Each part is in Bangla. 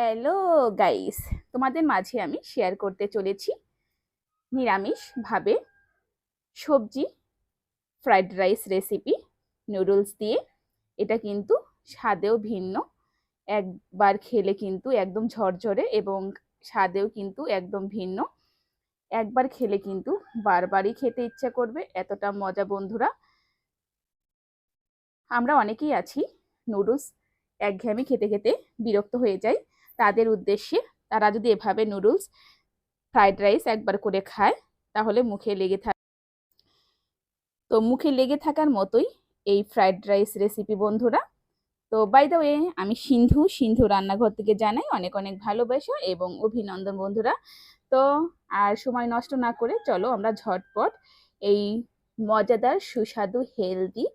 হ্যালো গাইস, তোমাদের মাঝে আমি শেয়ার করতে চলেছি নিরামিষভাবে সবজি ফ্রাইড রাইস রেসিপি নুডলস দিয়ে। এটা কিন্তু স্বাদেও ভিন্ন, একবার খেলে কিন্তু একদম ঝরঝরে এবং স্বাদেও কিন্তু একদম ভিন্ন। একবার খেলে কিন্তু বারবারই খেতে ইচ্ছা করবে, এতটা মজা বন্ধুরা। আমরা অনেকেই আছি নুডলস একঘেয়েমি খেতে খেতে বিরক্ত হয়ে যায়। তাদের উদ্দেশ্যে তারা যদি এভাবে নুডলস ফ্রাইড রাইস একবার করে খায় তাহলে মুখে লেগে থাকার মতোই এই ফ্রাইড রাইস রেসিপি বন্ধুরা। তো বাই দ্য ওয়ে, আমি সিন্ধু রান্নাঘর থেকে জানাই অনেক অনেক ভালোবাসা এবং অভিনন্দন বন্ধুরা। তো আর সময় নষ্ট না করে চলো আমরা ঝটপট এই মজাদার সুস্বাদু হেলদি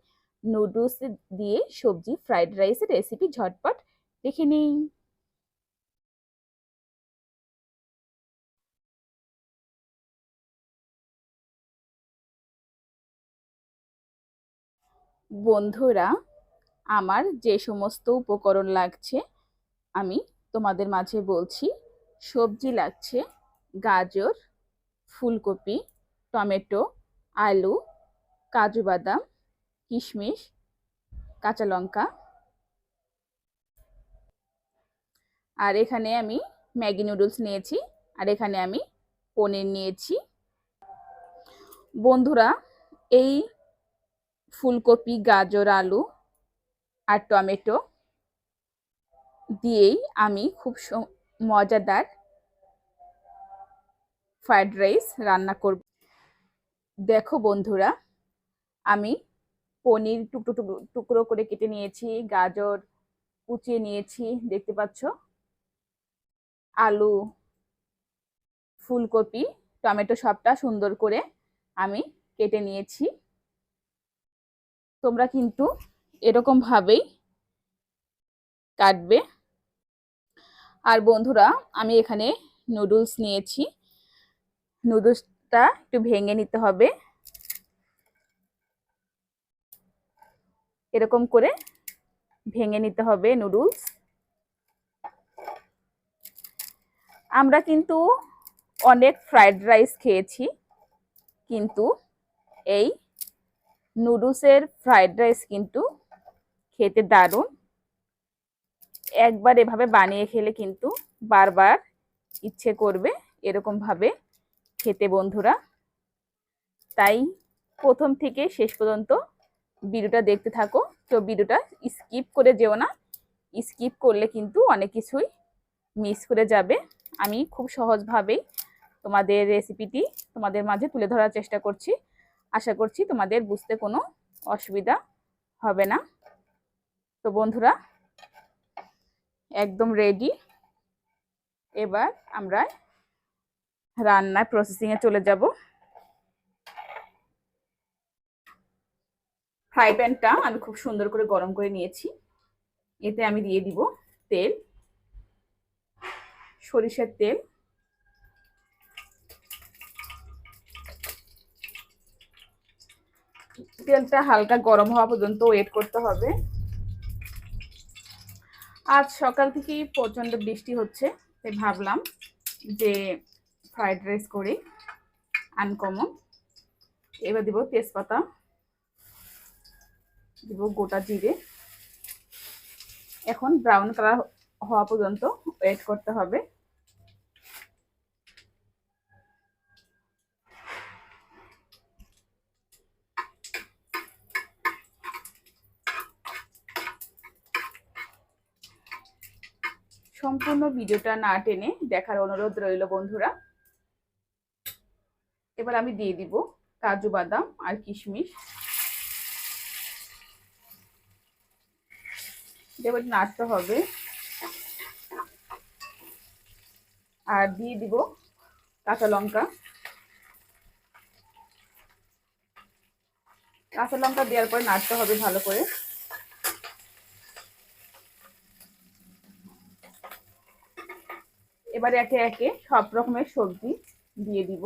নুডলস দিয়ে সবজি ফ্রাইড রাইসের রেসিপি ঝটপট দেখে নিই। বন্ধুরা, আমার যে সমস্ত উপকরণ লাগছে আমি তোমাদের মাঝে বলছি। সবজি লাগছে গাজর, ফুলকপি, টমেটো, আলু, কাজু বাদাম, কিশমিশ, কাঁচা লঙ্কা। আর এখানে আমি ম্যাগি নুডলস নিয়েছি। আর এখানে আমি পনির নিয়েছি। বন্ধুরা, এই ফুলকপি, গাজর, আলু আর টমেটো দিয়েই আমি খুব মজাদার ফ্রাইড রাইস রান্না করব। দেখো বন্ধুরা, আমি পনির টুকরো টুকরো টুকরো করে কেটে নিয়েছি, গাজর কুচিয়ে নিয়েছি দেখতে পাচ্ছ, আলু, ফুলকপি, টমেটো সবটা সুন্দর করে আমি কেটে নিয়েছি। তোমরা কিন্তু এরকম ভাবেই কাটবে। আর বন্ধুরা, আমি এখানে নুডলস নিয়েছি। নুডলসটা একটু ভেঙে নিতে হবে, এরকম করে ভেঙে নিতে হবে নুডলস। আমরা কিন্তু অনেক ফ্রাইড রাইস খেয়েছি, কিন্তু এই নুডলসের ফ্রাইড রাইস কিন্তু খেতে দারুণ। একবার এভাবে বানিয়ে খেলে কিন্তু বারবার ইচ্ছে করবে এরকম ভাবে খেতে বন্ধুরা। তাই প্রথম থেকে শেষ পর্যন্ত ভিডিওটা দেখতে থাকো। তো ভিডিওটা স্কিপ করে যেও না, স্কিপ করলে কিন্তু অনেক কিছুই মিস করে যাবে। আমি খুব সহজভাবেই তোমাদের রেসিপিটি তোমাদের মাঝে তুলে ধরার চেষ্টা করছি। আশা করছি তোমাদের বুঝতে কোনো অসুবিধা হবে না। তো বন্ধুরা, একদম রেডি। এবার আমরা রান্নার প্রসেসিংয়ে চলে যাব। ফ্রাই প্যানটা আমি খুব সুন্দর করে গরম করে নিয়েছি। এতে আমি দিয়ে দিব তেল, সরিষার তেল। তেলটা হালকা গরম হওয়া পর্যন্ত ওয়েট করতে হবে। আজ সকাল থেকেই প্রচন্ড বৃষ্টি হচ্ছে, তাই ভাবলাম যে ফ্রাইড রাইস করি আনকমন। এবার দিব তেজপাতা, দিব গোটা জিরে। এখন ব্রাউন কালার হওয়া পর্যন্ত ওয়েট করতে হবে। সম্পূর্ণ ভিডিওটা না টেনে দেখার অনুরোধ রইল বন্ধুরা। এবার আমি দিয়ে দিব কাজু বাদাম আর কিশমিশ। এবার নাড়তে হবে। আর দিয়ে দিব কাঁচা লঙ্কা। কাঁচা লঙ্কা দেওয়ার পরে নাড়তে হবে ভালো করে। এবারে একে একে সব রকমের সবজি দিয়ে দিব।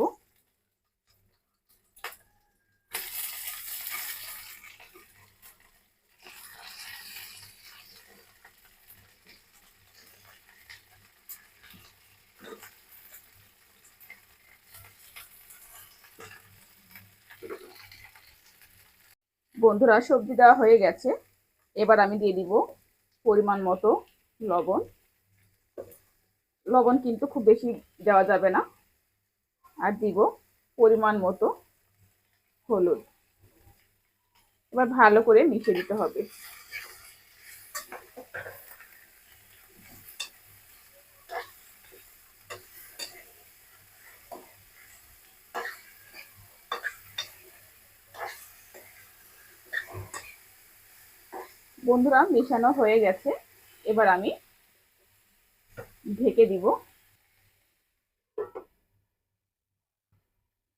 বন্ধুরা সবজি দেওয়া হয়ে গেছে, এবার আমি দিয়ে দিব পরিমাণ মতো লবণ। লবণ কিন্তু খুব বেশি দেওয়া যাবে না। আর দিব পরিমাণ মতো হলুদ। এবার ভালো করে মিশিয়ে দিতে হবে। বন্ধুরা মেশানো হয়ে গেছে, এবার আমি ঢেকে দিব।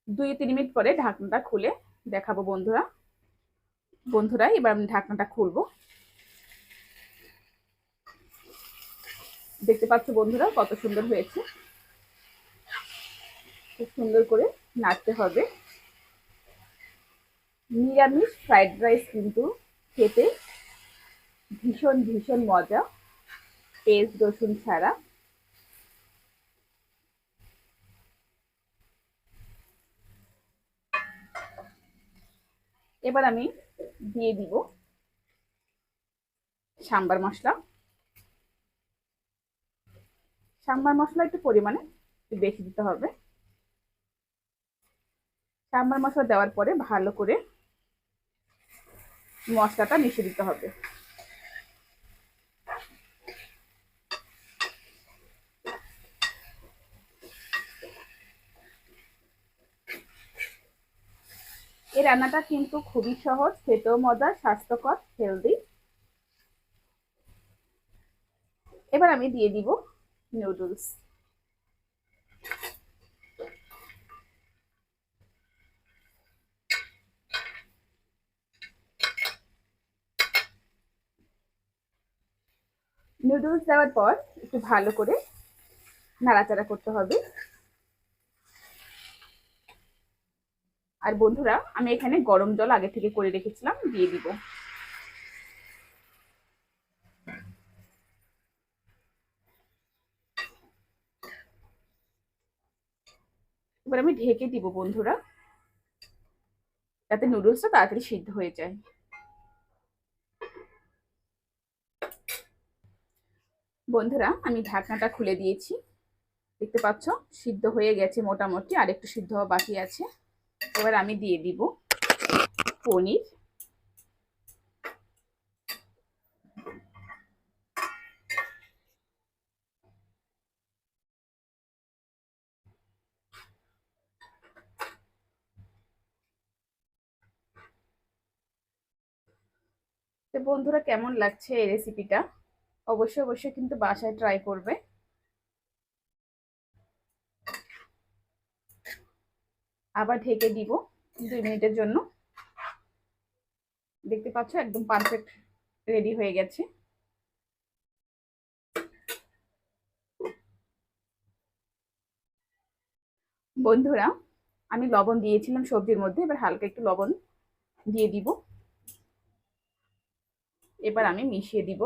2-3 মিনিট পরে ঢাকনাটা খুলে দেখাবো বন্ধুরা। এবার আমি ঢাকনাটা খুলবো। দেখতে পাচ্ছ বন্ধুরা কত সুন্দর হয়েছে। খুব সুন্দর করে নাড়তে হবে। নিরামিষ ফ্রাইড রাইস কিন্তু খেতে ভীষণ ভীষণ মজা, পেঁয়াজ রসুন ছাড়া। এবার আমি দিয়ে দিব সাম্বার মশলা। সাম্বার মশলা একটু পরিমাণে একটু বেশি দিতে হবে। সাম্বার মশলা দেওয়ার পরে ভালো করে মশলাটা মিশিয়ে দিতে হবে। এই রান্নাটা কিন্তু খুবই সহজ, খেতেও মজার, স্বাস্থ্যকর, হেলদি। এবার আমি দিয়ে দিব নুডলস। নুডলস দেওয়ার পর একটু ভালো করে নাড়াচাড়া করতে হবে। আর বন্ধুরা আমি এখানে গরম জল আগে থেকে করে রেখেছিলাম, দিয়ে দিব। এবার আমি ঢেকে দিব বন্ধুরা, যাতে নুডলসটা তাড়াতাড়ি সিদ্ধ হয়ে যায়। বন্ধুরা আমি ঢাকনাটা খুলে দিয়েছি। দেখতে পাচ্ছ সিদ্ধ হয়ে গেছে মোটামুটি, আর একটু সিদ্ধ হওয়া বাকি আছে। এবার আমি দিয়ে দিব পনির। তো বন্ধুরা কেমন লাগছে এই রেসিপিটা? অবশ্যই অবশ্যই কিন্তু বাসায় ট্রাই করবে। আবার ঢেকে দিব 2 মিনিটের জন্য। দেখতে পাচ্ছ একদম পারফেক্ট রেডি হয়ে গেছে। বন্ধুরা আমি লবণ দিয়েছিলাম সবজির মধ্যে, এবার হালকা একটু লবণ দিয়ে দিব। এবার আমি মিশিয়ে দিব।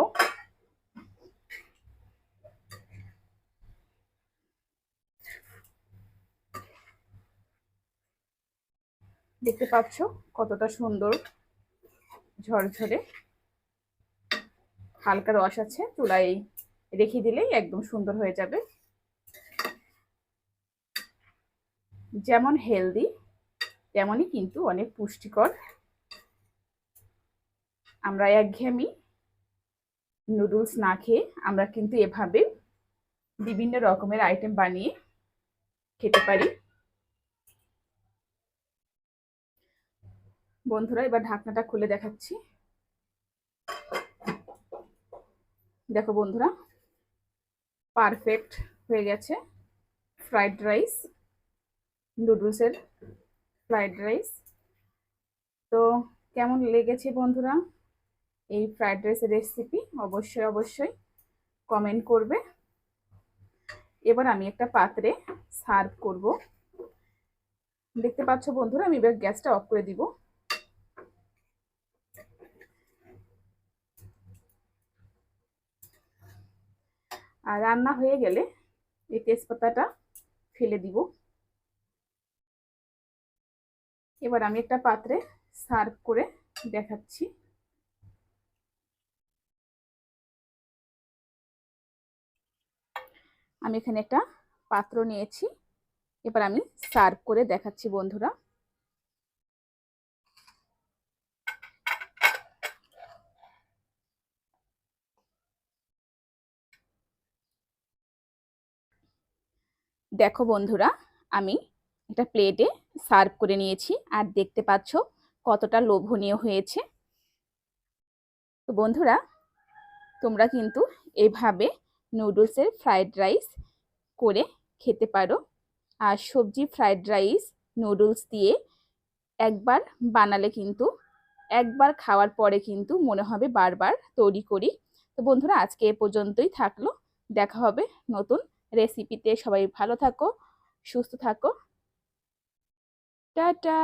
দেখতে পাচ্ছ কতটা সুন্দর ঝরঝরে, হালকা রস আছে। চুলায় রেখে দিলেই একদম সুন্দর হয়ে যাবে। যেমন হেলদি তেমনই কিন্তু অনেক পুষ্টিকর। আমরা একঘেয়েমি নুডলস না খেয়ে আমরা কিন্তু এভাবে বিভিন্ন রকমের আইটেম বানিয়ে খেতে পারি। বন্ধুরা এবার ঢাকনাটা খুলে দেখাচ্ছি। দেখো বন্ধুরা পারফেক্ট হয়ে গেছে ফ্রাইড রাইস, নুডলসের ফ্রাইড রাইস। তো কেমন লেগেছে বন্ধুরা এই ফ্রাইড রাইসের রেসিপি? অবশ্যই অবশ্যই কমেন্ট করবে। এবার আমি একটা পাত্রে সার্ভ করব। দেখতে পাচ্ছ বন্ধুরা আমি এবার গ্যাসটা অফ করে দিব। আর রান্না হয়ে গেলে এই তেজপাতাটা ফেলে দিব। এবার আমি একটা পাত্রে সার্ভ করে দেখাচ্ছি। আমি এখানে একটা পাত্র নিয়েছি, এবার আমি সার্ভ করে দেখাচ্ছি বন্ধুরা। দেখো বন্ধুরা, আমি একটা প্লেটে সার্ভ করে নিয়েছি, আর দেখতে পাচ্ছ কতটা লোভনীয় হয়েছে। তো বন্ধুরা, তোমরা কিন্তু এভাবে নুডলসের ফ্রাইড রাইস করে খেতে পারো। আর সবজি ফ্রাইড রাইস নুডলস দিয়ে একবার বানালে কিন্তু একবার খাওয়ার পরে কিন্তু মনে হবে বারবার তৈরি করি। তো বন্ধুরা, আজকে এ পর্যন্তই থাকলো। দেখা হবে নতুন রেসিপিতে। সবাই ভালো থাকো, সুস্থ থাকো। টাটা।